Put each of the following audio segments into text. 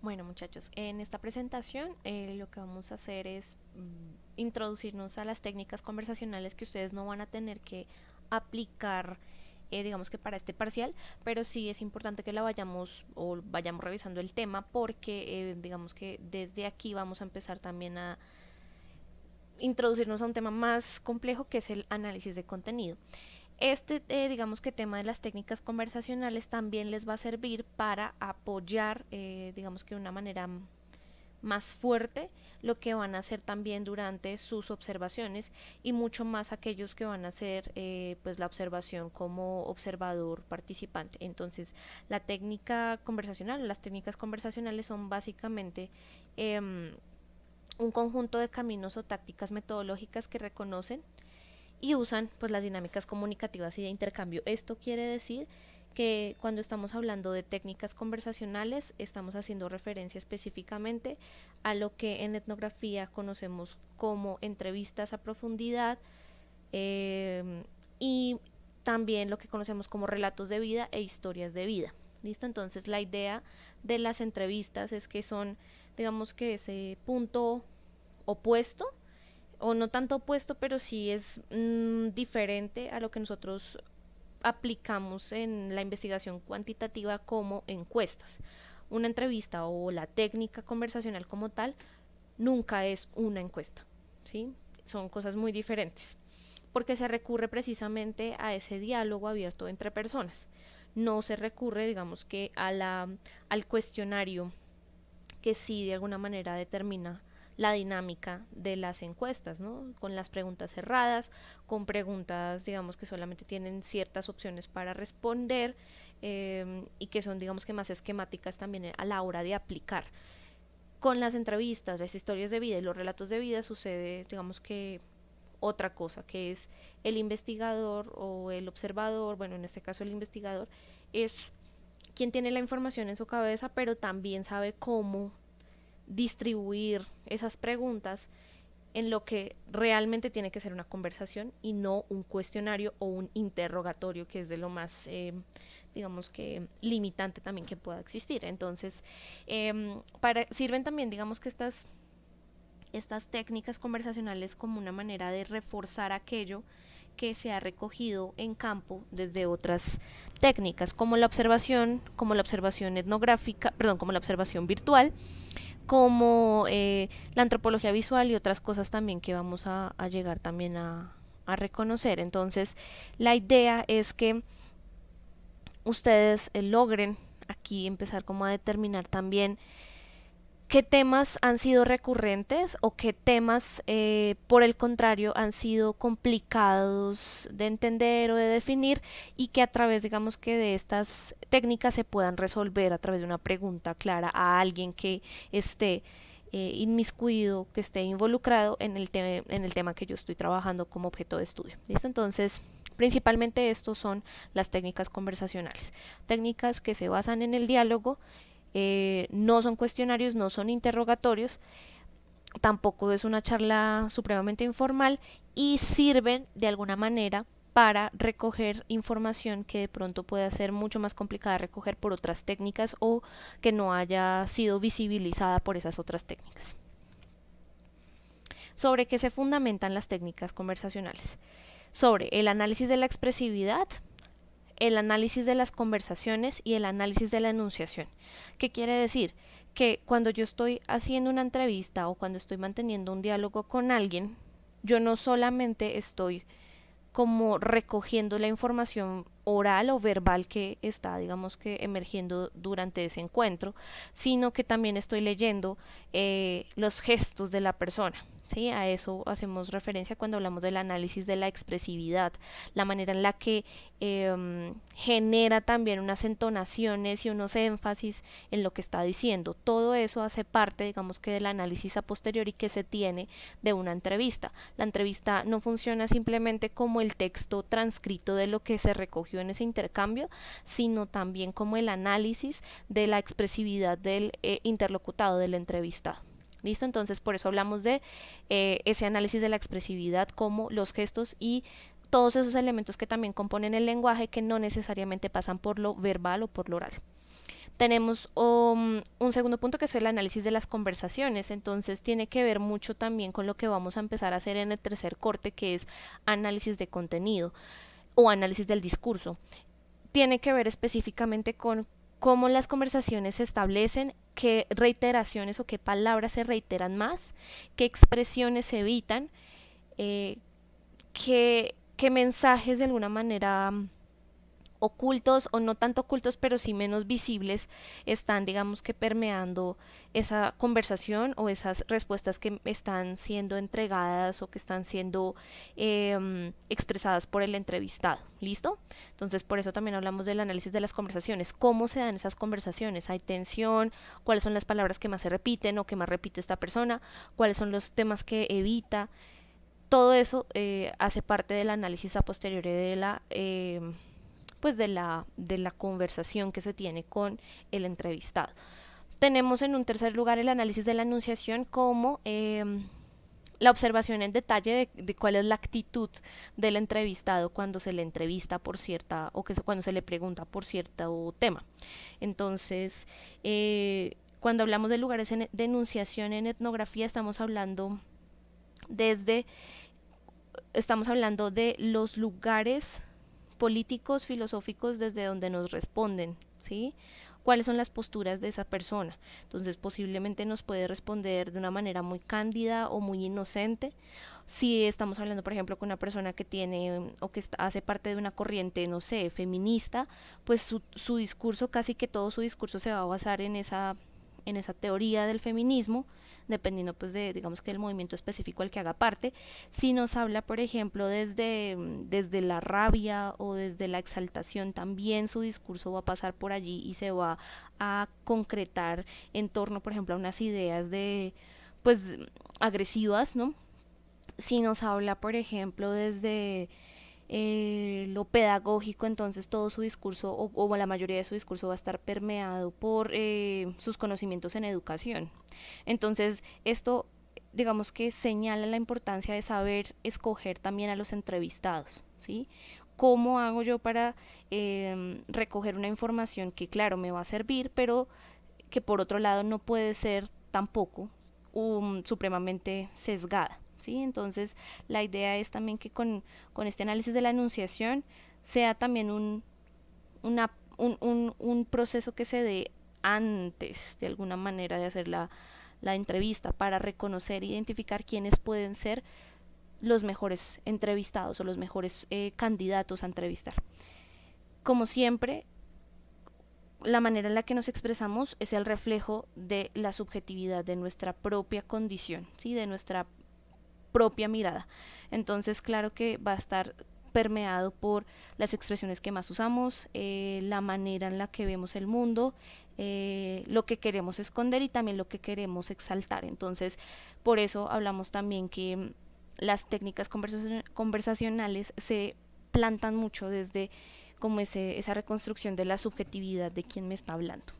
Bueno, muchachos, en esta presentación lo que vamos a hacer es introducirnos a las técnicas conversacionales que ustedes no van a tener que aplicar, digamos que para este parcial, pero sí es importante que la vayamos o vayamos revisando el tema porque digamos que desde aquí vamos a empezar también a introducirnos a un tema más complejo que es el análisis de contenido. Este, digamos que tema de las técnicas conversacionales también les va a servir para apoyar, digamos que de una manera más fuerte lo que van a hacer también durante sus observaciones y mucho más aquellos que van a hacer pues la observación como observador participante. Entonces la técnica conversacional, las técnicas conversacionales son básicamente un conjunto de caminos o tácticas metodológicas que reconocen y usan pues las dinámicas comunicativas y de intercambio. Esto quiere decir que cuando estamos hablando de técnicas conversacionales estamos haciendo referencia específicamente a lo que en etnografía conocemos como entrevistas a profundidad y también lo que conocemos como relatos de vida e historias de vida. ¿Listo? Entonces la idea de las entrevistas es que son, digamos que ese punto opuesto o no tanto opuesto, pero sí es diferente a lo que nosotros aplicamos en la investigación cuantitativa como encuestas. Una entrevista o la técnica conversacional como tal nunca es una encuesta, ¿sí? Son cosas muy diferentes, porque se recurre precisamente a ese diálogo abierto entre personas. No se recurre, digamos que al cuestionario que sí de alguna manera determina la dinámica de las encuestas, ¿no? Con las preguntas cerradas, con preguntas, digamos, que solamente tienen ciertas opciones para responder y que son, digamos, que más esquemáticas también a la hora de aplicar. Con las entrevistas, las historias de vida y los relatos de vida sucede, digamos, que otra cosa, que es el investigador o el observador, bueno, en este caso el investigador, es quien tiene la información en su cabeza, pero también sabe cómo distribuir esas preguntas en lo que realmente tiene que ser una conversación y no un cuestionario o un interrogatorio, que es de lo más, digamos que, limitante también que pueda existir. Entonces, sirven también, digamos que estas técnicas conversacionales como una manera de reforzar aquello que se ha recogido en campo desde otras técnicas como la observación etnográfica, perdón, como la observación virtual, como la antropología visual y otras cosas también que vamos a llegar también a reconocer. Entonces, la idea es que ustedes logren aquí empezar como a determinar también qué temas han sido recurrentes o qué temas, por el contrario, han sido complicados de entender o de definir y que a través, digamos que de estas técnicas se puedan resolver a través de una pregunta clara a alguien que esté inmiscuido, que esté involucrado en en el tema que yo estoy trabajando como objeto de estudio. ¿Listo? Entonces, principalmente estos son las técnicas conversacionales, técnicas que se basan en el diálogo, no son cuestionarios, no son interrogatorios, tampoco es una charla supremamente informal y sirven de alguna manera para recoger información que de pronto pueda ser mucho más complicada de recoger por otras técnicas o que no haya sido visibilizada por esas otras técnicas. ¿Sobre qué se fundamentan las técnicas conversacionales? Sobre el análisis de la expresividad, el análisis de las conversaciones y el análisis de la enunciación. ¿Qué quiere decir? Que cuando yo estoy haciendo una entrevista o cuando estoy manteniendo un diálogo con alguien, yo no solamente estoy como recogiendo la información oral o verbal que está, digamos que, emergiendo durante ese encuentro, sino que también estoy leyendo los gestos de la persona. ¿Sí? A eso hacemos referencia cuando hablamos del análisis de la expresividad, la manera en la que genera también unas entonaciones y unos énfasis en lo que está diciendo. Todo eso hace parte, digamos que, del análisis a posteriori que se tiene de una entrevista. La entrevista no funciona simplemente como el texto transcrito de lo que se recogió en ese intercambio, sino también como el análisis de la expresividad del interlocutado, del entrevistado. ¿Listo? Entonces, por eso hablamos de ese análisis de la expresividad como los gestos y todos esos elementos que también componen el lenguaje que no necesariamente pasan por lo verbal o por lo oral. Tenemos un segundo punto que es el análisis de las conversaciones, entonces tiene que ver mucho también con lo que vamos a empezar a hacer en el tercer corte, que es análisis de contenido o análisis del discurso. Tiene que ver específicamente con cómo las conversaciones se establecen, qué reiteraciones o qué palabras se reiteran más, qué expresiones se evitan, eh, qué mensajes de alguna manera ocultos o no tanto ocultos, pero sí menos visibles, están, digamos que permeando esa conversación o esas respuestas que están siendo entregadas o que están siendo expresadas por el entrevistado. ¿Listo? Entonces, por eso también hablamos del análisis de las conversaciones. ¿Cómo se dan esas conversaciones? ¿Hay tensión? ¿Cuáles son las palabras que más se repiten o que más repite esta persona? ¿Cuáles son los temas que evita? Todo eso hace parte del análisis a posteriori de la pues de la conversación que se tiene con el entrevistado. Tenemos en un tercer lugar el análisis de la enunciación como la observación en detalle de cuál es la actitud del entrevistado cuando se le entrevista por cierta o que cuando se le pregunta por cierto tema. Entonces, cuando hablamos de lugares de enunciación en etnografía, desde estamos hablando de los lugares políticos, filosóficos desde donde nos responden, ¿sí? ¿Cuáles son las posturas de esa persona? Entonces posiblemente nos puede responder de una manera muy cándida o muy inocente. Si estamos hablando, por ejemplo, con una persona que tiene o que hace parte de una corriente, no sé, feminista, pues su discurso, casi que todo su discurso se va a basar en esa teoría del feminismo, dependiendo pues de, digamos que el movimiento específico al que haga parte. Si nos habla, por ejemplo, desde la rabia o desde la exaltación, también su discurso va a pasar por allí y se va a concretar en torno, por ejemplo, a unas ideas de, pues, agresivas, ¿no? Si nos habla, por ejemplo, desde lo pedagógico, entonces todo su discurso o la mayoría de su discurso va a estar permeado por sus conocimientos en educación. Entonces, esto digamos que señala la importancia de saber escoger también a los entrevistados, ¿sí? ¿Cómo hago yo para recoger una información que, claro, me va a servir, pero que por otro lado no puede ser tampoco supremamente sesgada? ¿Sí? Entonces, la idea es también que con este análisis de la enunciación sea también un proceso que se dé antes, de alguna manera, de hacer la entrevista para reconocer e identificar quiénes pueden ser los mejores entrevistados o los mejores candidatos a entrevistar. Como siempre, la manera en la que nos expresamos es el reflejo de la subjetividad de nuestra propia condición, ¿sí? De nuestra propia mirada. Entonces, claro que va a estar permeado por las expresiones que más usamos, la manera en la que vemos el mundo, lo que queremos esconder y también lo que queremos exaltar. Entonces, por eso hablamos también que las técnicas conversacionales se plantan mucho desde como esa reconstrucción de la subjetividad de quien me está hablando.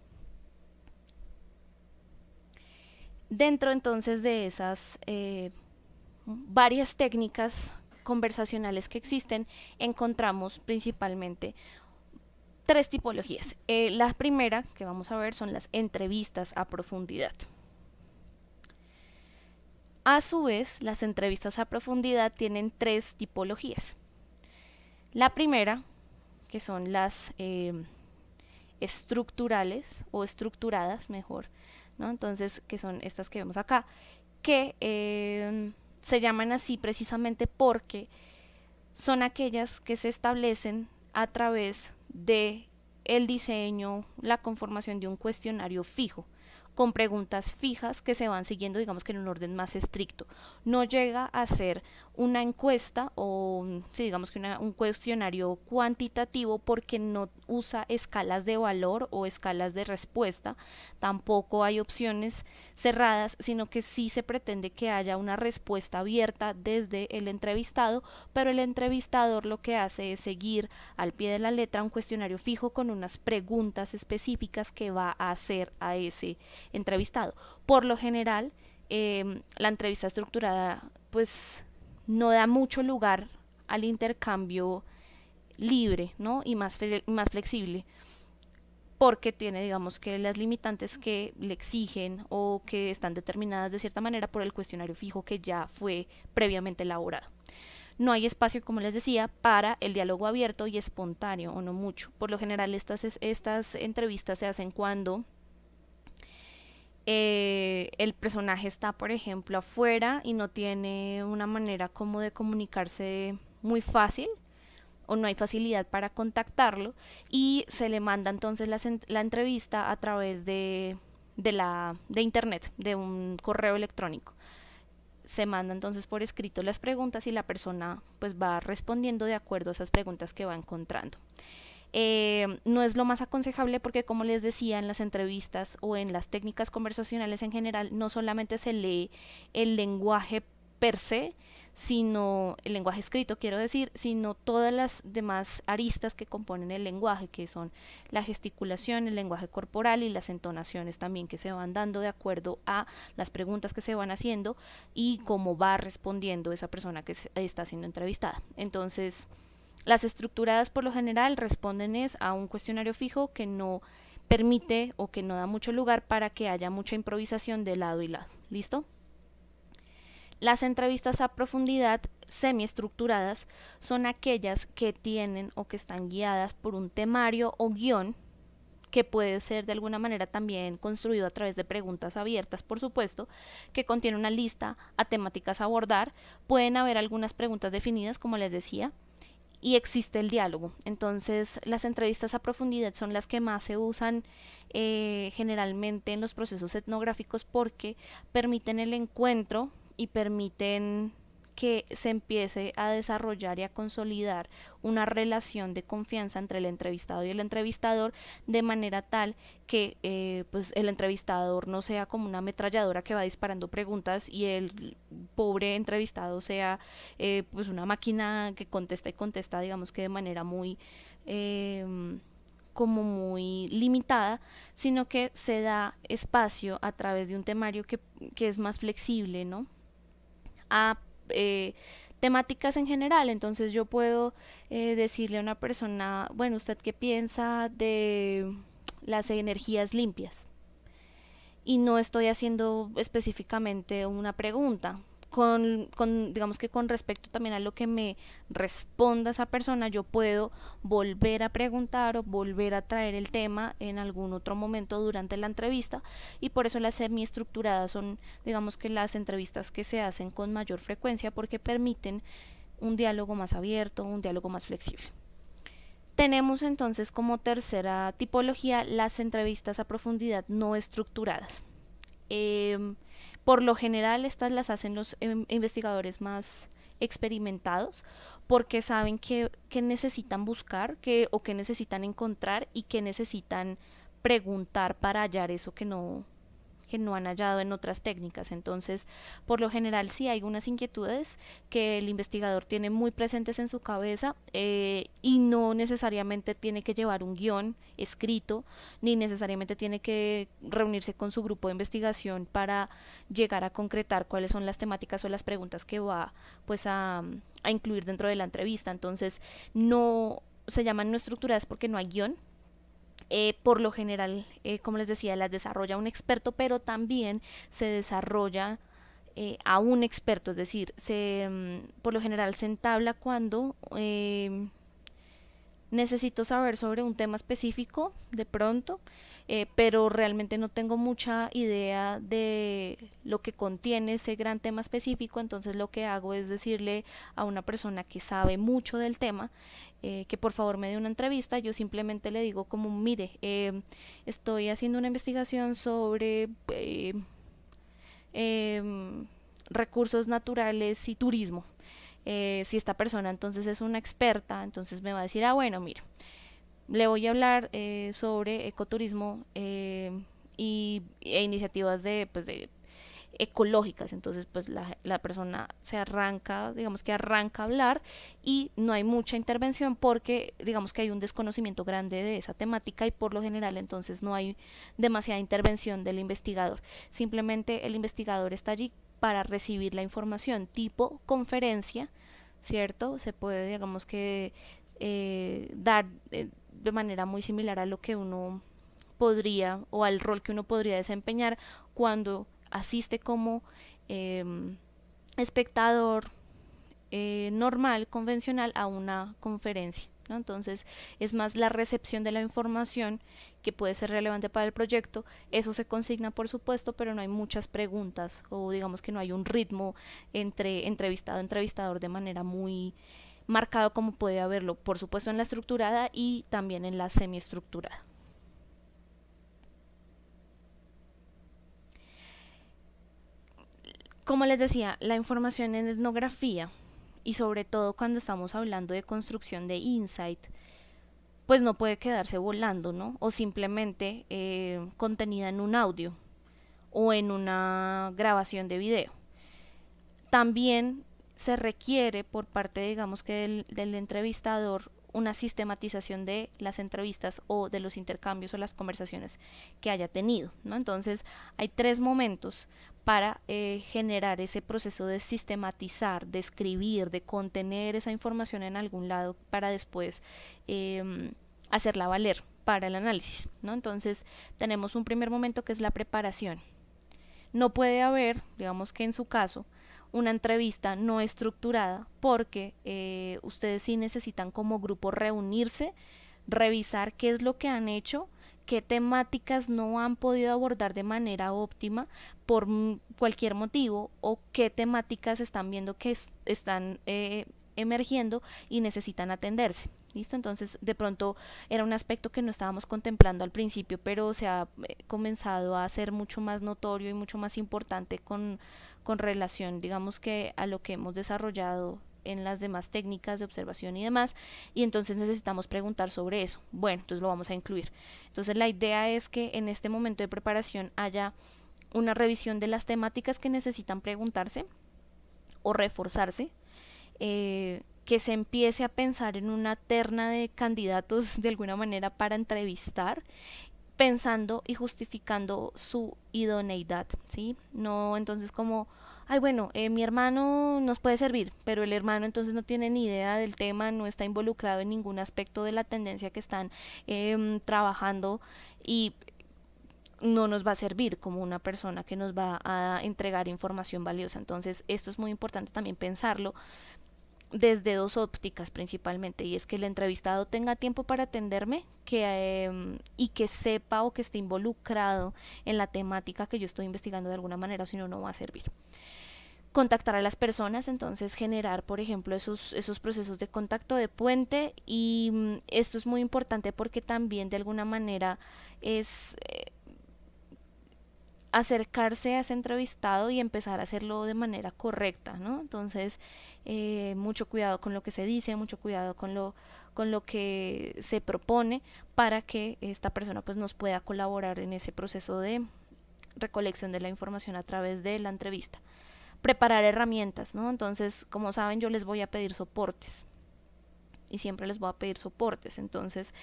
Dentro entonces de esas varias técnicas conversacionales que existen, encontramos principalmente tres tipologías. La primera que vamos a ver son las entrevistas a profundidad. A su vez, las entrevistas a profundidad tienen tres tipologías. La primera, que son las estructurales o estructuradas, mejor, ¿no? Entonces, que son estas que vemos acá, que se llaman así precisamente porque son aquellas que se establecen a través de el diseño, la conformación de un cuestionario fijo, con preguntas fijas que se van siguiendo, digamos que en un orden más estricto. No llega a ser una encuesta o, sí, digamos que un cuestionario cuantitativo porque no usa escalas de valor o escalas de respuesta. Tampoco hay opciones cerradas, sino que sí se pretende que haya una respuesta abierta desde el entrevistado, pero el entrevistador lo que hace es seguir al pie de la letra un cuestionario fijo con unas preguntas específicas que va a hacer a ese entrevistado. Por lo general, la entrevista estructurada pues no da mucho lugar al intercambio libre, ¿no? Y más flexible. porque tiene, digamos, que las limitantes que le exigen o que están determinadas de cierta manera por el cuestionario fijo que ya fue previamente elaborado. No hay espacio, como les decía, para el diálogo abierto y espontáneo, o no mucho. Por lo general, estas entrevistas se hacen cuando el personaje está, por ejemplo, afuera y no tiene una manera como de comunicarse muy fácil o no hay facilidad para contactarlo y se le manda entonces la entrevista a través de internet, de un correo electrónico. Se manda entonces por escrito las preguntas y la persona pues va respondiendo de acuerdo a esas preguntas que va encontrando. No es lo más aconsejable porque, como les decía, en las entrevistas o en las técnicas conversacionales en general, no solamente se lee el lenguaje per se, sino el lenguaje escrito, quiero decir, sino todas las demás aristas que componen el lenguaje, que son la gesticulación, el lenguaje corporal y las entonaciones también que se van dando de acuerdo a las preguntas que se van haciendo y cómo va respondiendo esa persona que está siendo entrevistada. Entonces, las estructuradas por lo general responden es a un cuestionario fijo que no permite o que no da mucho lugar para que haya mucha improvisación de lado y lado. ¿Listo? Las entrevistas a profundidad semiestructuradas son aquellas que tienen o que están guiadas por un temario o guión que puede ser de alguna manera también construido a través de preguntas abiertas, por supuesto, que contiene una lista a temáticas a abordar. Pueden haber algunas preguntas definidas, como les decía, y existe el diálogo. Entonces, las entrevistas a profundidad son las que más se usan generalmente en los procesos etnográficos porque permiten el encuentro y permiten que se empiece a desarrollar y a consolidar una relación de confianza entre el entrevistado y el entrevistador de manera tal que pues el entrevistador no sea como una ametralladora que va disparando preguntas y el pobre entrevistado sea pues una máquina que contesta y contesta, digamos que de manera muy como muy limitada, sino que se da espacio a través de un temario que es más flexible, ¿no? A eh, temáticas en general. Entonces yo puedo decirle a una persona, bueno, ¿usted qué piensa de las energías limpias? Y no estoy haciendo específicamente una pregunta. Digamos que con respecto también a lo que me responda esa persona, yo puedo volver a preguntar o volver a traer el tema en algún otro momento durante la entrevista y por eso las semiestructuradas son, digamos que las entrevistas que se hacen con mayor frecuencia porque permiten un diálogo más abierto, un diálogo más flexible. Tenemos entonces como tercera tipología las entrevistas a profundidad no estructuradas. Eh, por lo general estas las hacen los investigadores más experimentados porque saben que necesitan buscar o que necesitan encontrar y que necesitan preguntar para hallar eso que no han hallado en otras técnicas. Entonces, por lo general, sí hay unas inquietudes que el investigador tiene muy presentes en su cabeza y no necesariamente tiene que llevar un guión escrito, ni necesariamente tiene que reunirse con su grupo de investigación para llegar a concretar cuáles son las temáticas o las preguntas que va pues a incluir dentro de la entrevista. Entonces, no se llaman no estructuradas porque no hay guión, por lo general, como les decía, las desarrolla un experto, pero también se desarrolla a un experto, es decir, por lo general se entabla cuando necesito saber sobre un tema específico de pronto, pero realmente no tengo mucha idea de lo que contiene ese gran tema específico, entonces lo que hago es decirle a una persona que sabe mucho del tema que por favor me dé una entrevista. Yo simplemente le digo como, mire, estoy haciendo una investigación sobre eh, recursos naturales y turismo. Si esta persona entonces es una experta, entonces me va a decir, ah, bueno, mira, le voy a hablar sobre ecoturismo e iniciativas pues, de ecológicas. Entonces, pues la persona se arranca, digamos que arranca a hablar y no hay mucha intervención porque digamos que hay un desconocimiento grande de esa temática y por lo general entonces no hay demasiada intervención del investigador. Simplemente el investigador está allí para recibir la información tipo conferencia, ¿cierto? Se puede, digamos que, dar de manera muy similar a lo que uno podría o al rol que uno podría desempeñar cuando asiste como espectador normal, convencional a una conferencia, ¿no? Entonces es más la recepción de la información que puede ser relevante para el proyecto. Eso se consigna por supuesto, pero no hay muchas preguntas o digamos que no hay un ritmo entre entrevistado y entrevistador de manera muy marcado como puede haberlo por supuesto en la estructurada y también en la semiestructurada. Como les decía, la información en etnografía y sobre todo cuando estamos hablando de construcción de insight, pues no puede quedarse volando, ¿no? O simplemente contenida en un audio o en una grabación de video. También se requiere por parte, digamos que del entrevistador, una sistematización de las entrevistas o de los intercambios o las conversaciones que haya tenido, ¿no? Entonces hay tres momentos para generar ese proceso de sistematizar, de escribir, de contener esa información en algún lado para después hacerla valer para el análisis, ¿no? Entonces tenemos un primer momento que es la preparación. No puede haber, digamos que en su caso, una entrevista no estructurada porque ustedes sí necesitan como grupo reunirse, revisar qué es lo que han hecho, qué temáticas no han podido abordar de manera óptima por cualquier motivo o qué temáticas están viendo que están emergiendo y necesitan atenderse. ¿Listo? Entonces, de pronto era un aspecto que no estábamos contemplando al principio, pero se ha comenzado a ser mucho más notorio y mucho más importante con relación, digamos que a lo que hemos desarrollado en las demás técnicas de observación y demás, y entonces necesitamos preguntar sobre eso. Bueno, entonces lo vamos a incluir. Entonces la idea es que en este momento de preparación haya una revisión de las temáticas que necesitan preguntarse o reforzarse, que se empiece a pensar en una terna de candidatos de alguna manera para entrevistar, pensando y justificando su idoneidad, ¿sí? No entonces como, ay bueno, mi hermano nos puede servir, pero el hermano entonces no tiene ni idea del tema, no está involucrado en ningún aspecto de la tendencia que están trabajando y no nos va a servir como una persona que nos va a entregar información valiosa. Entonces esto es muy importante también pensarlo desde dos ópticas principalmente, y es que el entrevistado tenga tiempo para atenderme y que sepa o que esté involucrado en la temática que yo estoy investigando de alguna manera, o si no, no va a servir. Contactar a las personas, entonces generar, por ejemplo, esos procesos de contacto de puente, y esto es muy importante porque también de alguna manera es acercarse a ese entrevistado y empezar a hacerlo de manera correcta, ¿no? Entonces, mucho cuidado con lo que se dice, mucho cuidado con lo que se propone para que esta persona pues nos pueda colaborar en ese proceso de recolección de la información a través de la entrevista. Preparar herramientas, ¿no? Entonces, como saben, yo les voy a pedir soportes y siempre les voy a pedir soportes. Entonces,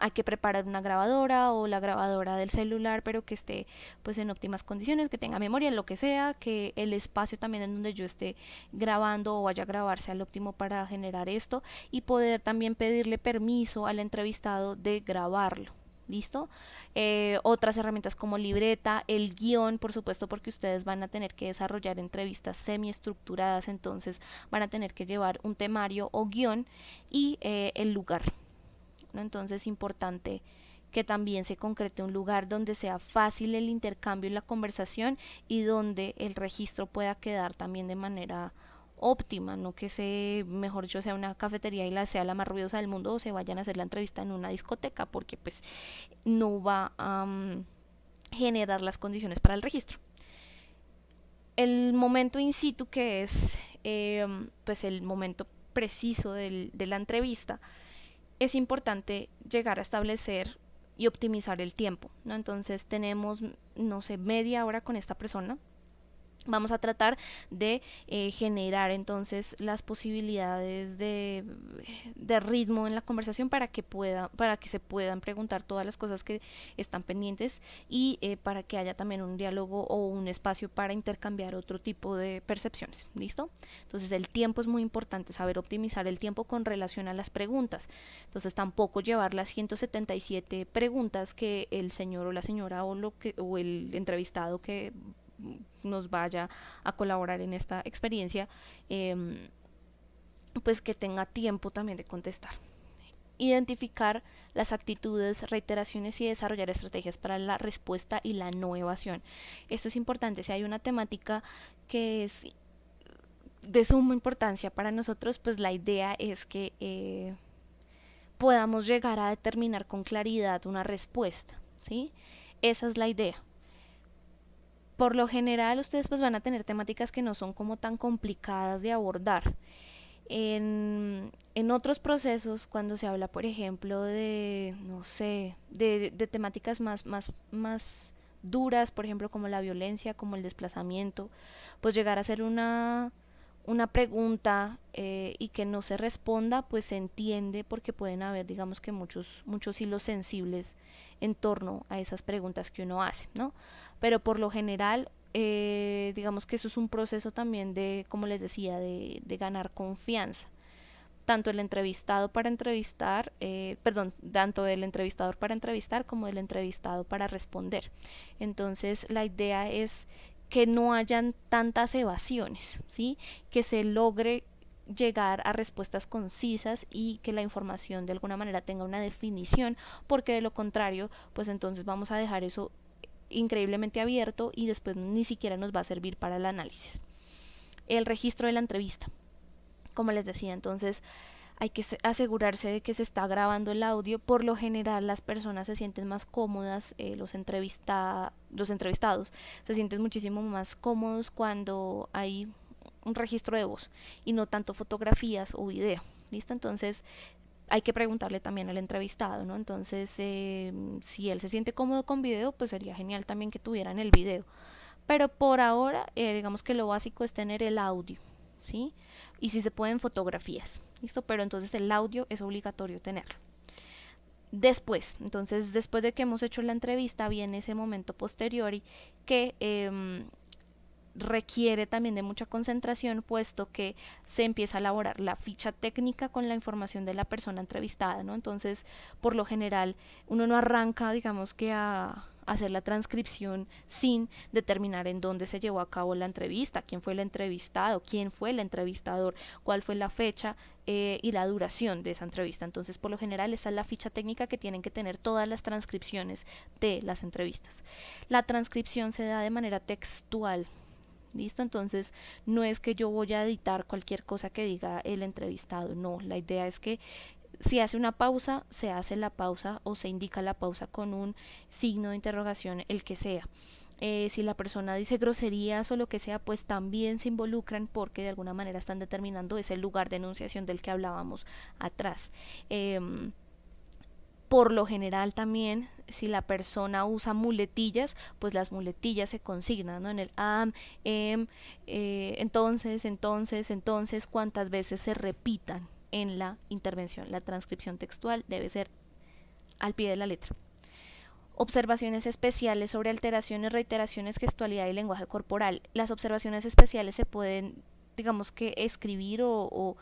hay que preparar una grabadora o la grabadora del celular, pero que esté pues en óptimas condiciones, que tenga memoria, lo que sea, que el espacio también en donde yo esté grabando o vaya a grabar sea el óptimo para generar esto, y poder también pedirle permiso al entrevistado de grabarlo. ¿Listo? Otras herramientas como libreta, el guión, por supuesto, porque ustedes van a tener que desarrollar entrevistas semiestructuradas, entonces van a tener que llevar un temario o guión, y el lugar, ¿no? Entonces es importante que también se concrete un lugar donde sea fácil el intercambio y la conversación, y donde el registro pueda quedar también de manera óptima, no que se, mejor dicho, sea una cafetería y sea la más ruidosa del mundo, o se vayan a hacer la entrevista en una discoteca, porque pues no va a generar las condiciones para el registro. El momento in situ, que es pues el momento preciso de la entrevista, es importante llegar a establecer y optimizar el tiempo, ¿no? Entonces tenemos, no sé, media hora con esta persona, Vamos a tratar de generar entonces las posibilidades de ritmo en la conversación para que se puedan preguntar todas las cosas que están pendientes y para que haya también un diálogo o un espacio para intercambiar otro tipo de percepciones. ¿Listo? Entonces el tiempo es muy importante, saber optimizar el tiempo con relación a las preguntas. Entonces tampoco llevar las 177 preguntas que el señor o la señora o el entrevistado que nos vaya a colaborar en esta experiencia, pues que tenga tiempo también de contestar. Identificar las actitudes, reiteraciones y desarrollar estrategias para la respuesta y la no evasión. Esto es importante. Si hay una temática que es de suma importancia para nosotros, pues la idea es que podamos llegar a determinar con claridad una respuesta, ¿sí? Esa es la idea. Por lo general ustedes pues van a tener temáticas que no son como tan complicadas de abordar. En otros procesos, cuando se habla, por ejemplo, de, no sé, de temáticas más duras, por ejemplo, como la violencia, como el desplazamiento, pues llegar a hacer una pregunta y que no se responda, pues se entiende porque pueden haber, digamos que muchos hilos sensibles en torno a esas preguntas que uno hace, ¿no? Pero por lo general, digamos que eso es un proceso también de, como les decía, de ganar confianza. Tanto el entrevistado para entrevistar, perdón, tanto el entrevistador para entrevistar como el entrevistado para responder. Entonces, la idea es que no hayan tantas evasiones, ¿sí? Que se logre llegar a respuestas concisas y que la información de alguna manera tenga una definición, porque de lo contrario, pues entonces vamos a dejar eso increíblemente abierto y después ni siquiera nos va a servir para el análisis. El registro de la entrevista, como les decía, entonces hay que asegurarse de que se está grabando el audio. Por lo general las personas se sienten más cómodas, los entrevistados se sienten muchísimo más cómodos cuando hay un registro de voz y no tanto fotografías o video. ¿Listo? Entonces hay que preguntarle también al entrevistado, ¿no? Entonces, si él se siente cómodo con video, pues sería genial también que tuvieran el video. Pero por ahora, digamos que lo básico es tener el audio, ¿sí? Y si se pueden fotografías, ¿listo? Pero entonces el audio es obligatorio tenerlo. Después, entonces después de que hemos hecho la entrevista, viene ese momento posterior y que requiere también de mucha concentración, puesto que se empieza a elaborar la ficha técnica con la información de la persona entrevistada, ¿no? Entonces, por lo general, uno no arranca, digamos que a hacer la transcripción sin determinar en dónde se llevó a cabo la entrevista, quién fue el entrevistado, quién fue el entrevistador, cuál fue la fecha y la duración de esa entrevista. Entonces, por lo general, esa es la ficha técnica que tienen que tener todas las transcripciones de las entrevistas. La transcripción se da de manera textual. ¿Listo? Entonces no es que yo voy a editar cualquier cosa que diga el entrevistado, no, la idea es que si hace una pausa, se hace la pausa o se indica la pausa con un signo de interrogación, el que sea. Si la persona dice groserías o lo que sea, pues también se involucran porque de alguna manera están determinando ese lugar de enunciación del que hablábamos atrás. Por lo general también, si la persona usa muletillas, pues las muletillas se consignan, ¿no? En el entonces, cuántas veces se repitan en la intervención. La transcripción textual debe ser al pie de la letra. Observaciones especiales sobre alteraciones, reiteraciones, gestualidad y lenguaje corporal. Las observaciones especiales se pueden, digamos que escribir o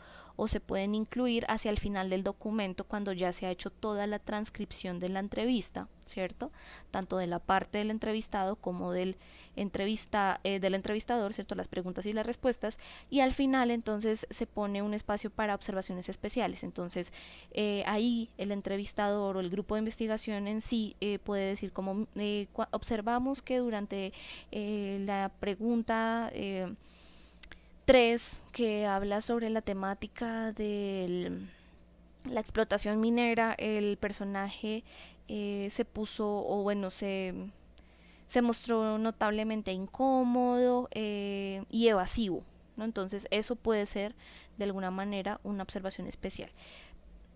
se pueden incluir hacia el final del documento cuando ya se ha hecho toda la transcripción de la entrevista, ¿cierto? Tanto de la parte del entrevistado como del entrevistador, ¿cierto? Las preguntas y las respuestas. Y al final entonces se pone un espacio para observaciones especiales. Entonces ahí el entrevistador o el grupo de investigación en sí puede decir como observamos que durante la pregunta 3 que habla sobre la temática de la explotación minera, el personaje se puso, o bueno, se mostró notablemente incómodo y evasivo, ¿no? Entonces eso puede ser de alguna manera una observación especial.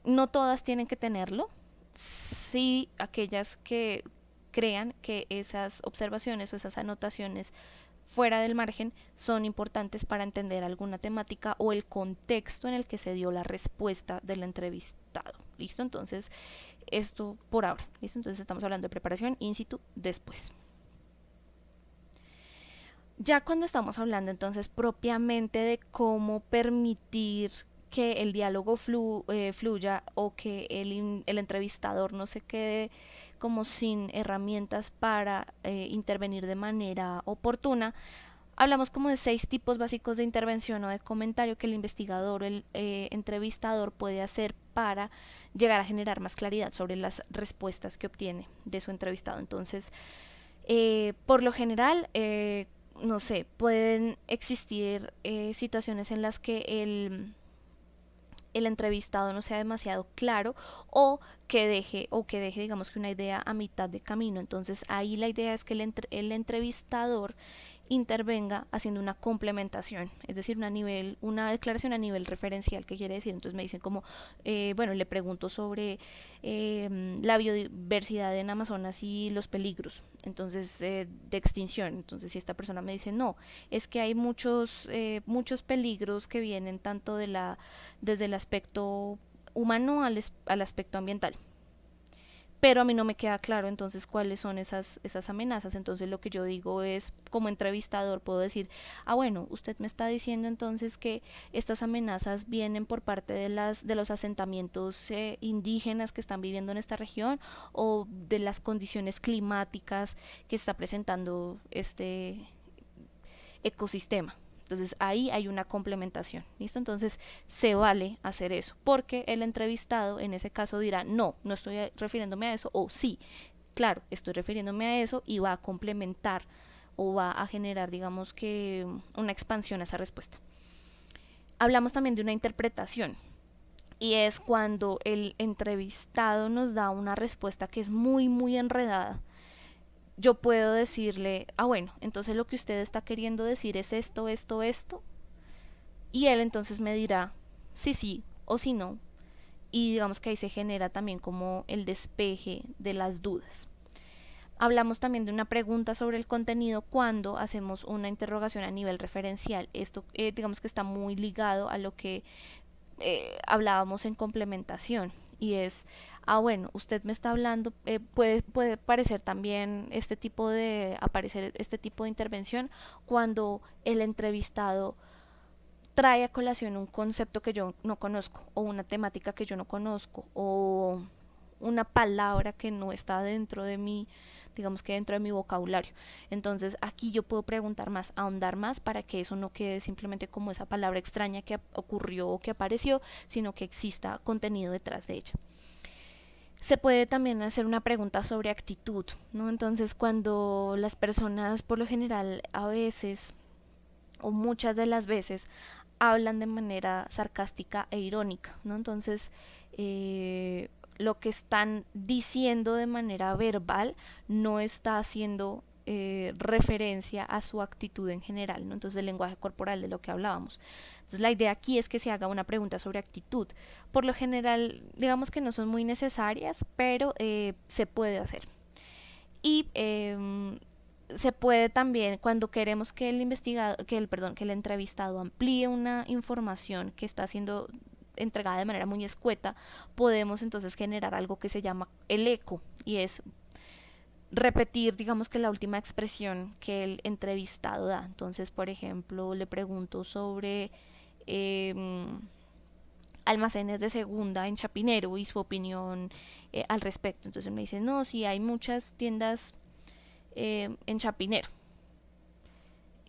No todas tienen que tenerlo, sí aquellas que crean que esas observaciones o esas anotaciones fuera del margen son importantes para entender alguna temática o el contexto en el que se dio la respuesta del entrevistado. ¿Listo? Entonces, esto por ahora. ¿Listo? Entonces estamos hablando de preparación in situ después. Ya cuando estamos hablando entonces propiamente de cómo permitir que el diálogo fluya o que el entrevistador no se quede como sin herramientas para intervenir de manera oportuna, hablamos como de 6 tipos básicos de intervención o de comentario que el investigador o el entrevistador puede hacer para llegar a generar más claridad sobre las respuestas que obtiene de su entrevistado. Entonces, por lo general, no sé, pueden existir situaciones en las que el entrevistado no sea demasiado claro o que deje digamos que una idea a mitad de camino. Entonces ahí la idea es que el entrevistador intervenga haciendo una complementación, es decir, una declaración a nivel referencial. ¿Qué quiere decir? Entonces me dicen como, bueno, le pregunto sobre la biodiversidad en Amazonas y los peligros, entonces de extinción. Entonces si esta persona me dice, no, es que hay muchos peligros que vienen tanto desde el aspecto humano al aspecto ambiental, pero a mí no me queda claro entonces cuáles son esas amenazas. Entonces lo que yo digo es, como entrevistador puedo decir, bueno, usted me está diciendo entonces que estas amenazas vienen por parte de los asentamientos indígenas que están viviendo en esta región, o de las condiciones climáticas que está presentando este ecosistema. Entonces ahí hay una complementación, ¿listo? Entonces se vale hacer eso, porque el entrevistado en ese caso dirá, no, no estoy refiriéndome a eso, o sí, claro, estoy refiriéndome a eso, y va a complementar o va a generar, digamos que, una expansión a esa respuesta. Hablamos también de una interpretación, y es cuando el entrevistado nos da una respuesta que es muy, muy enredada. Yo puedo decirle, bueno, entonces lo que usted está queriendo decir es esto, esto, esto, y él entonces me dirá si sí o si no, y digamos que ahí se genera también como el despeje de las dudas. Hablamos también de una pregunta sobre el contenido cuando hacemos una interrogación a nivel referencial. Esto digamos que está muy ligado a lo que hablábamos en complementación, y es, bueno, usted me está hablando, puede parecer también aparecer este tipo de intervención cuando el entrevistado trae a colación un concepto que yo no conozco, o una temática que yo no conozco, o una palabra que no está dentro de mi, digamos que dentro de mi vocabulario. Entonces aquí yo puedo preguntar más, ahondar más, para que eso no quede simplemente como esa palabra extraña que ocurrió o que apareció, sino que exista contenido detrás de ella. Se puede también hacer una pregunta sobre actitud, ¿no? Entonces cuando las personas, por lo general, a veces o muchas de las veces, hablan de manera sarcástica e irónica, ¿no? Entonces, lo que están diciendo de manera verbal no está haciendo referencia a su actitud en general, ¿no? Entonces el lenguaje corporal, de lo que hablábamos. Entonces la idea aquí es que se haga una pregunta sobre actitud. Por lo general, digamos que no son muy necesarias, pero se puede hacer. Y se puede también, cuando queremos que que el entrevistado amplíe una información que está siendo entregada de manera muy escueta, podemos entonces generar algo que se llama el eco, y es repetir, digamos que la última expresión que el entrevistado da. Entonces, por ejemplo, le pregunto sobre eh, almacenes de segunda en Chapinero y su opinión al respecto. Entonces me dice, no, sí, hay muchas tiendas en Chapinero.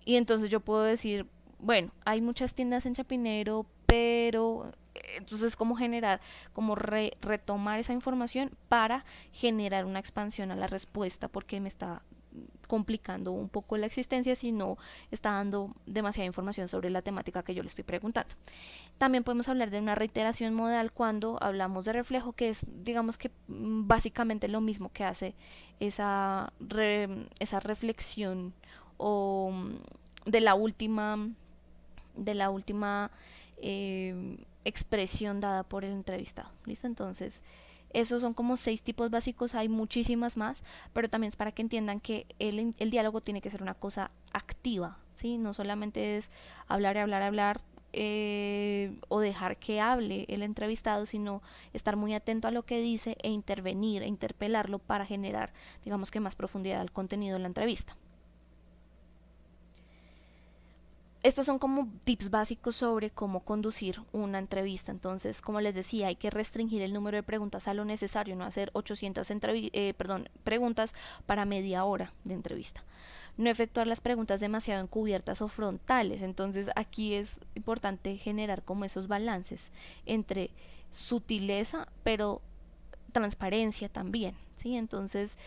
Y entonces yo puedo decir, bueno, hay muchas tiendas en Chapinero, pero entonces cómo generar, como retomar esa información para generar una expansión a la respuesta, porque me está complicando un poco la existencia si no está dando demasiada información sobre la temática que yo le estoy preguntando. También podemos hablar de una reiteración modal cuando hablamos de reflejo, que es, digamos que, básicamente lo mismo que hace esa reflexión, o de la última expresión dada por el entrevistado. ¿Listo? Entonces, Esos son como 6 tipos básicos, hay muchísimas más, pero también es para que entiendan que el diálogo tiene que ser una cosa activa, ¿sí? No solamente es hablar y hablar, hablar, o dejar que hable el entrevistado, sino estar muy atento a lo que dice e intervenir, e interpelarlo para generar, digamos que más profundidad al contenido de la entrevista. Estos son como tips básicos sobre cómo conducir una entrevista. Entonces, como les decía, hay que restringir el número de preguntas a lo necesario, no hacer 800 preguntas para media hora de entrevista. No efectuar las preguntas demasiado encubiertas o frontales. Entonces, aquí es importante generar como esos balances entre sutileza, pero transparencia también, ¿sí? Entonces,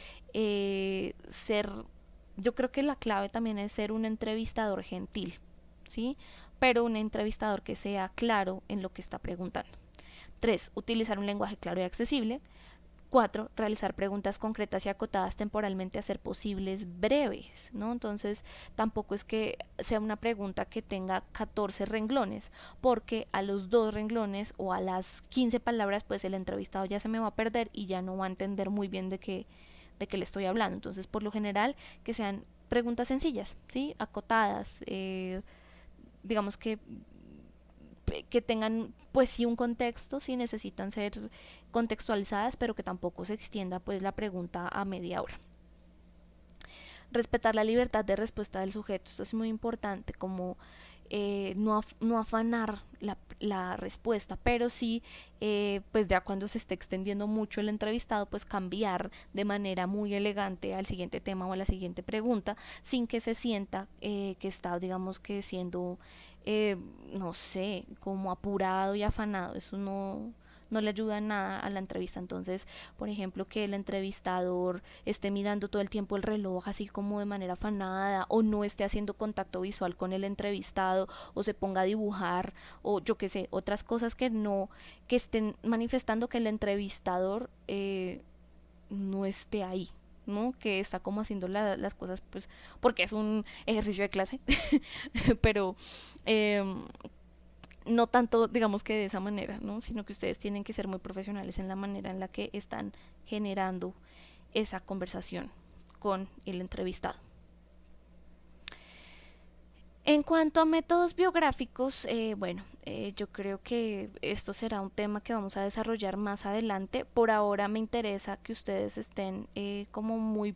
ser, yo creo que la clave también es ser un entrevistador gentil, ¿sí? Pero un entrevistador que sea claro en lo que está preguntando. 3. Utilizar un lenguaje claro y accesible. 4. Realizar preguntas concretas y acotadas temporalmente a ser posibles breves, ¿no? Entonces, tampoco es que sea una pregunta que tenga 14 renglones, porque a los 2 renglones o a las 15 palabras, pues el entrevistado ya se me va a perder y ya no va a entender muy bien de qué le estoy hablando. Entonces, por lo general, que sean preguntas sencillas, ¿sí? Acotadas, digamos que tengan pues sí un contexto, sí necesitan ser contextualizadas, pero que tampoco se extienda pues la pregunta a media hora. Respetar la libertad de respuesta del sujeto, esto es muy importante, como no afanar la respuesta, pero sí, pues ya cuando se esté extendiendo mucho el entrevistado, pues cambiar de manera muy elegante al siguiente tema o a la siguiente pregunta, sin que se sienta que está, digamos que siendo, eh, no sé, como apurado y afanado. Eso no le ayuda en nada a la entrevista. Entonces, por ejemplo, que el entrevistador esté mirando todo el tiempo el reloj así como de manera afanada, o no esté haciendo contacto visual con el entrevistado, o se ponga a dibujar, o yo qué sé, otras cosas que estén manifestando que el entrevistador no esté ahí, ¿no? Que está como haciendo las cosas, pues, porque es un ejercicio de clase, pero eh, no tanto, digamos que de esa manera, ¿no? Sino que ustedes tienen que ser muy profesionales en la manera en la que están generando esa conversación con el entrevistado. En cuanto a métodos biográficos, bueno, yo creo que esto será un tema que vamos a desarrollar más adelante. Por ahora me interesa que ustedes estén como muy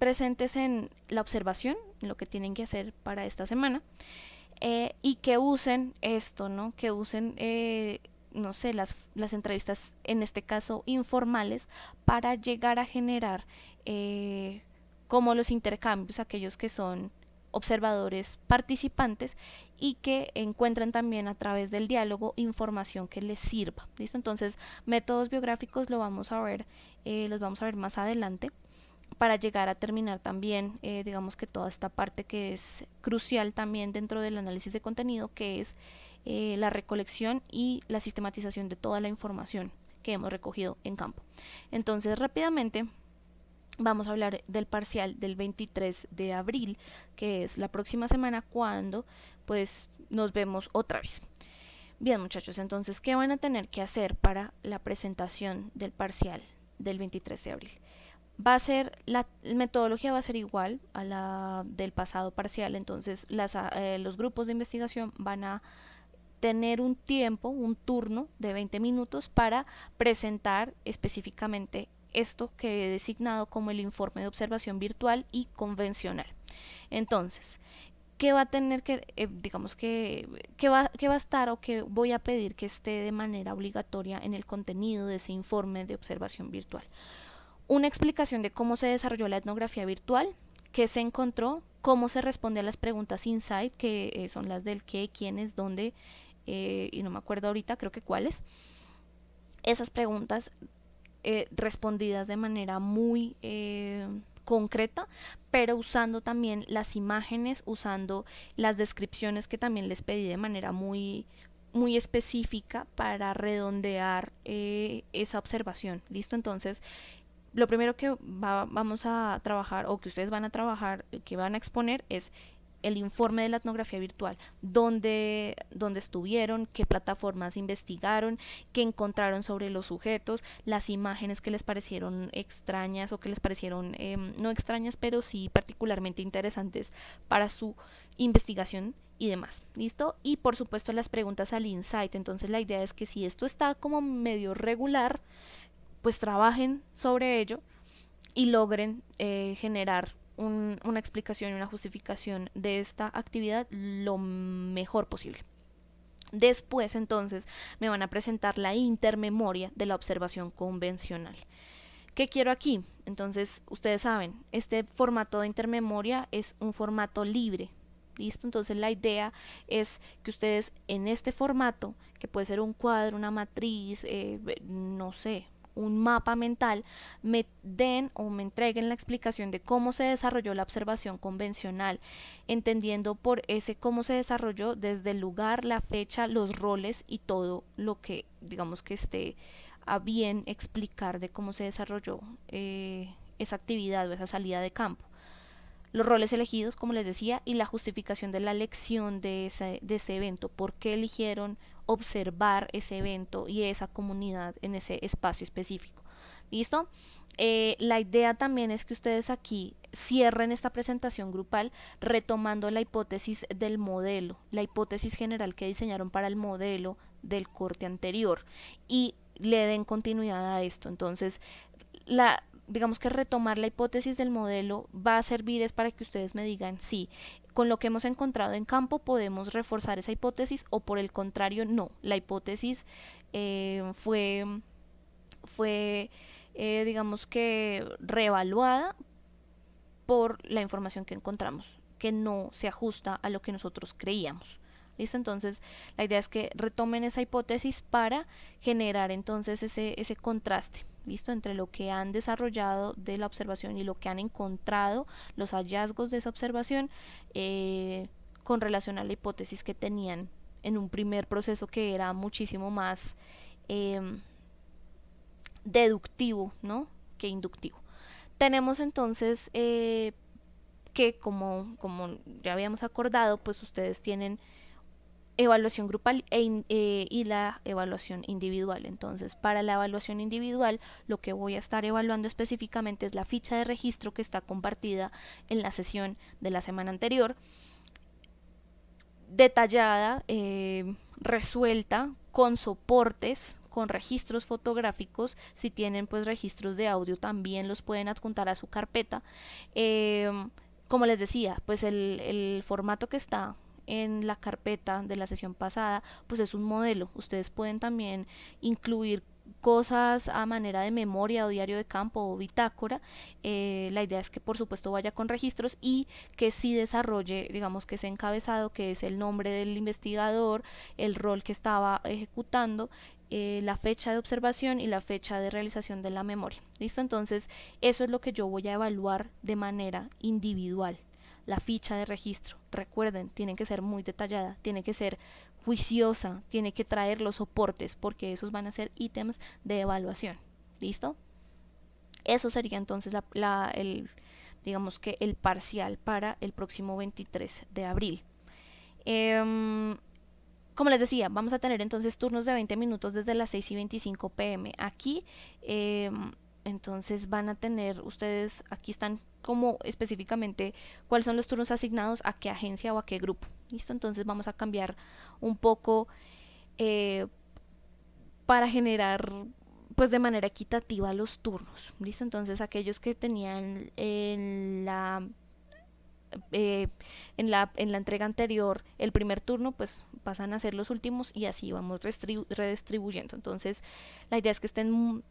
presentes en la observación, en lo que tienen que hacer para esta semana, y que usen esto, ¿no? Que usen, no sé, las entrevistas, en este caso informales, para llegar a generar como los intercambios, aquellos que son observadores participantes, y que encuentren también a través del diálogo información que les sirva. ¿Listo? Entonces, métodos biográficos los vamos a ver más adelante, para llegar a terminar también, digamos que toda esta parte que es crucial también dentro del análisis de contenido, que es la recolección y la sistematización de toda la información que hemos recogido en campo. Entonces, rápidamente vamos a hablar del parcial del 23 de abril, que es la próxima semana, cuando pues nos vemos otra vez. Bien, muchachos, entonces, ¿qué van a tener que hacer para la presentación del parcial del 23 de abril? Va a ser, la metodología va a ser igual a la del pasado parcial. Entonces los grupos de investigación van a tener un tiempo, un turno de 20 minutos para presentar específicamente esto que he designado como el informe de observación virtual y convencional. Entonces, ¿qué va a tener que, digamos que va a estar, o que voy a pedir que esté de manera obligatoria en el contenido de ese informe de observación virtual? Una explicación de cómo se desarrolló la etnografía virtual, qué se encontró, cómo se responde a las preguntas insight, que son las del qué, quiénes, dónde, y no me acuerdo ahorita, creo que cuáles. Esas preguntas respondidas de manera muy concreta, pero usando también las imágenes, usando las descripciones que también les pedí de manera muy específica para redondear esa observación. ¿Listo? Entonces, lo primero que vamos a trabajar, o que ustedes van a trabajar, que van a exponer, es el informe de la etnografía virtual, dónde estuvieron, qué plataformas investigaron, qué encontraron sobre los sujetos, las imágenes que les parecieron extrañas o que les parecieron no extrañas, pero sí particularmente interesantes para su investigación y demás, ¿listo? Y por supuesto las preguntas al insight. Entonces la idea es que si esto está como medio regular, pues trabajen sobre ello y logren generar una explicación y una justificación de esta actividad lo mejor posible. Después entonces me van a presentar la intermemoria de la observación convencional. ¿Qué quiero aquí? Entonces ustedes saben, este formato de intermemoria es un formato libre. ¿Listo? Entonces la idea es que ustedes en este formato, que puede ser un cuadro, una matriz, no sé, un mapa mental, me den o me entreguen la explicación de cómo se desarrolló la observación convencional, entendiendo por ese cómo se desarrolló desde el lugar, la fecha, los roles y todo lo que digamos que esté a bien explicar de cómo se desarrolló esa actividad o esa salida de campo. Los roles elegidos, como les decía, y la justificación de la elección de ese evento, por qué eligieron observar ese evento y esa comunidad en ese espacio específico. ¿Listo? La idea también es que ustedes aquí cierren esta presentación grupal retomando la hipótesis del modelo, la hipótesis general que diseñaron para el modelo del corte anterior y le den continuidad a esto. Entonces, digamos que retomar la hipótesis del modelo va a servir es para que ustedes me digan si con lo que hemos encontrado en campo podemos reforzar esa hipótesis o por el contrario no, la hipótesis fue digamos que reevaluada por la información que encontramos, que no se ajusta a lo que nosotros creíamos. ¿Listo? Entonces la idea es que retomen esa hipótesis para generar entonces ese contraste, ¿listo? Entre lo que han desarrollado de la observación y lo que han encontrado, los hallazgos de esa observación con relación a la hipótesis que tenían en un primer proceso que era muchísimo más deductivo, ¿no? Que inductivo. Tenemos entonces que como ya habíamos acordado, pues ustedes tienen evaluación grupal y la evaluación individual. Entonces, para la evaluación individual, lo que voy a estar evaluando específicamente es la ficha de registro que está compartida en la sesión de la semana anterior, detallada, resuelta, con soportes, con registros fotográficos. Si tienen pues registros de audio también los pueden adjuntar a su carpeta. Como les decía, pues el formato que está en la carpeta de la sesión pasada pues es un modelo. Ustedes pueden también incluir cosas a manera de memoria o diario de campo o bitácora. La idea es que por supuesto vaya con registros y que sí desarrolle, digamos que ese encabezado que es el nombre del investigador, el rol que estaba ejecutando, la fecha de observación y la fecha de realización de la memoria. ¿Listo? Entonces eso es lo que yo voy a evaluar de manera individual. La ficha de registro, recuerden, tiene que ser muy detallada, tiene que ser juiciosa, tiene que traer los soportes porque esos van a ser ítems de evaluación. ¿Listo? Eso sería entonces digamos que el parcial para el próximo 23 de abril. Como les decía, vamos a tener entonces turnos de 20 minutos desde las 6:25 pm. Aquí, entonces van a tener ustedes, aquí están como específicamente cuáles son los turnos asignados a qué agencia o a qué grupo. ¿Listo? Entonces vamos a cambiar un poco para generar pues de manera equitativa los turnos. ¿Listo? Entonces aquellos que tenían en la entrega anterior el primer turno pues pasan a ser los últimos y así vamos redistribuyendo. Entonces la idea es que estén,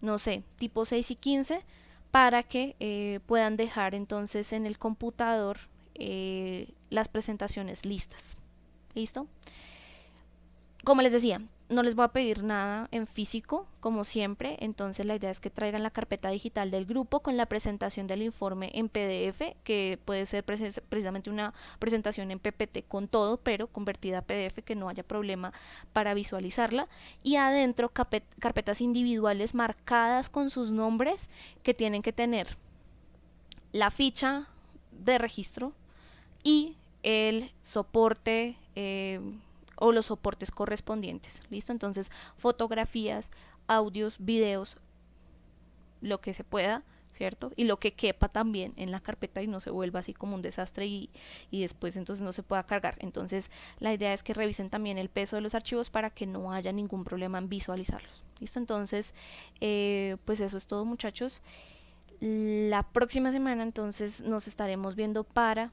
no sé, tipo 6:15 para que puedan dejar entonces en el computador las presentaciones listas. ¿Listo? Como les decía, no les voy a pedir nada en físico, como siempre, entonces la idea es que traigan la carpeta digital del grupo con la presentación del informe en PDF, que puede ser precisamente una presentación en PPT con todo, pero convertida a PDF, que no haya problema para visualizarla, y adentro carpetas individuales marcadas con sus nombres que tienen que tener la ficha de registro y el soporte o los soportes correspondientes. ¿Listo? Entonces, fotografías, audios, videos, lo que se pueda, ¿cierto? Y lo que quepa también en la carpeta y no se vuelva así como un desastre y después entonces no se pueda cargar. Entonces la idea es que revisen también el peso de los archivos para que no haya ningún problema en visualizarlos. ¿Listo? Entonces, pues eso es todo, muchachos. La próxima semana entonces nos estaremos viendo para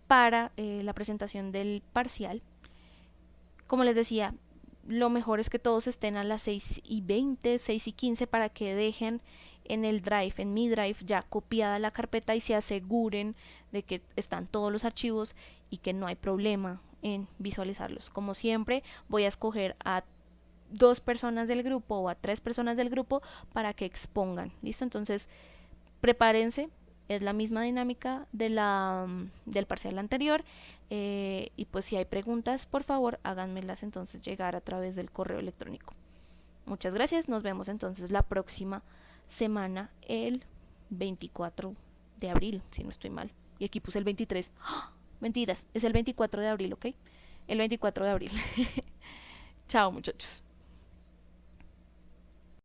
la presentación del parcial. Como les decía, lo mejor es que todos estén a las 6:20, 6:15 para que dejen en el drive, en mi drive, ya copiada la carpeta y se aseguren de que están todos los archivos y que no hay problema en visualizarlos. Como siempre, voy a escoger a 2 personas del grupo o a 3 personas del grupo para que expongan. ¿Listo? Entonces, prepárense, es la misma dinámica del parcial anterior, y pues si hay preguntas, por favor háganmelas entonces llegar a través del correo electrónico. Muchas gracias, nos vemos entonces la próxima semana, el 24 de abril, si no estoy mal. Y aquí puse el 23. ¡Oh! Mentiras, es el 24 de abril, ¿ok? El 24 de abril. Chao, muchachos.